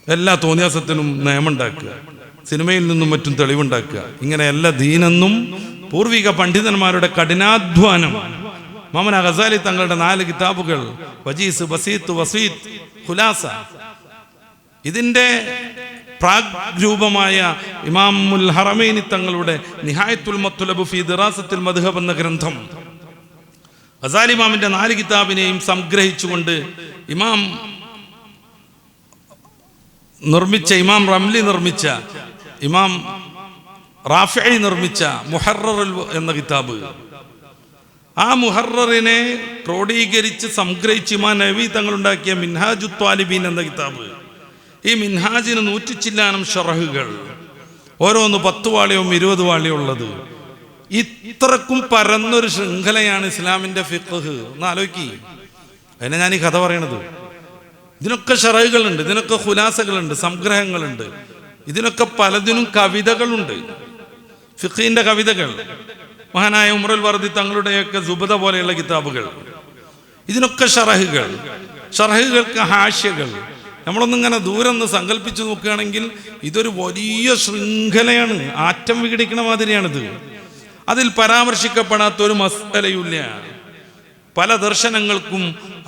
എല്ലാ തോന്നിയാസത്തിനും നിയമമുണ്ടാക്കുക, സിനിമയിൽ നിന്നും മറ്റും തെളിവുണ്ടാക്കുക. ഇങ്ങനെ എല്ലാ ദീനെന്നും പൂർവിക പണ്ഡിതന്മാരുടെ കഠിനാധ്വാനം. ഇമാം ഗസാലി തങ്ങളുടെ 4 കിതാബുകൾ വജീസ്, ബസീത്ത്, വസീത്ത്, ഖുലാസ, ഇതിൻ്റെ പ്രാഗ്രൂപമായ ഇമാമുൽ ഹറമൈനി തങ്ങളുടെ നിഹായത്തുൽ മത്ലബ് ഫീ ദിറാസത്തിൽ മദ്ഹബ് എന്ന ഗ്രന്ഥം, ഗസാലി ഇമാമിന്റെ 4 കിതാബിനെയും സംഗ്രഹിച്ചുകൊണ്ട് ഇമാം റംലി നിർമ്മിച്ച, ഇമാം റാഫിഈ നിർമ്മിച്ച മുഹറർ എന്ന കിതാബ്, ആ മുഹററിനെ ക്രോഡീകരിച്ച് സംഗ്രഹിച്ച് ഇമാം നവവി തങ്ങളുണ്ടാക്കിയ മിൻഹാജു ത്വാലിബീൻ എന്ന കിതാബ്. ഈ മിൻഹാജിന് 100 ചില്ലാനം ഷറഹുകൾ, ഓരോന്ന് 10 വാള്യവും 20 വാള്യവും ഉള്ളത്. ഇത്രക്കും പരന്നൊരു ശൃംഖലയാണ് ഇസ്ലാമിന്റെ ഫിഖ്ഹ്. ഒന്ന് ആലോചിക്കി. അതിനെ ഞാൻ ഈ കഥ പറയണത്. ഇതിനൊക്കെ ഷറഹുകളുണ്ട്, ഇതിനൊക്കെ ഖുലാസകളുണ്ട്, സംഗ്രഹങ്ങളുണ്ട്, ഇതിനൊക്കെ പലതിനും കവിതകളുണ്ട്, ഫിഖിന്റെ കവിതകൾ. മഹാനായ ഉമറുൽ വർദി തങ്ങളുടെയൊക്കെ സുബദ പോലെയുള്ള കിതാബുകൾ, ഇതിനൊക്കെ ഷറഹുകൾ, ഷറഹുകൾക്ക് ഹാഷ്യകൾ. നമ്മളൊന്നും ഇങ്ങനെ ദൂരെ നിന്ന് സങ്കല്പിച്ച് നോക്കുകയാണെങ്കിൽ ഇതൊരു വലിയ ശൃംഖലയാണ്, ആറ്റം വിഘടിക്കണ മാതിരിയാണിത്. അതിൽ പരാമർശിക്കപ്പെടാത്തൊരു മസ്അലയുമില്ല. പല ദർശനങ്ങൾക്കും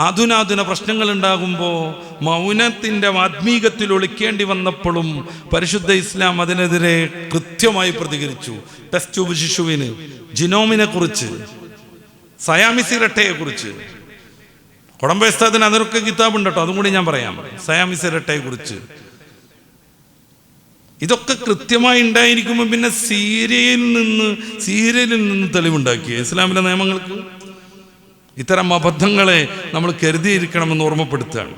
ആധുനാധുന പ്രശ്നങ്ങൾ ഉണ്ടാകുമ്പോൾ മൗനത്തിൻ്റെ ആത്മീകത്തിൽ ഒളിക്കേണ്ടി വന്നപ്പോഴും പരിശുദ്ധ ഇസ്ലാം അതിനെതിരെ കൃത്യമായി പ്രതികരിച്ചു. ടെസ്റ്റ് ട്യൂബ് ശിശുവിന്, ജിനോമിനെ കുറിച്ച്, സയാമിസ് ഇരട്ടയെ കുറിച്ച്, കൊടംബേസ്താദിന് അതിനൊക്കെ കിതാബുണ്ട് കേട്ടോ, അതും കൂടി ഞാൻ പറയാം. സയാമിസ് ഇരട്ടയെ കുറിച്ച് ഇതൊക്കെ കൃത്യമായി ഉണ്ടായിരിക്കുമ്പോൾ പിന്നെ സീരിയലിൽ നിന്ന് തെളിവുണ്ടാക്കിയ ഇസ്ലാമിലെ നിയമങ്ങൾക്ക് ഇത്തരം അബദ്ധങ്ങളെ നമ്മൾ കരുതിയിരിക്കണമെന്ന് ഓർമ്മപ്പെടുത്തുകയാണ്.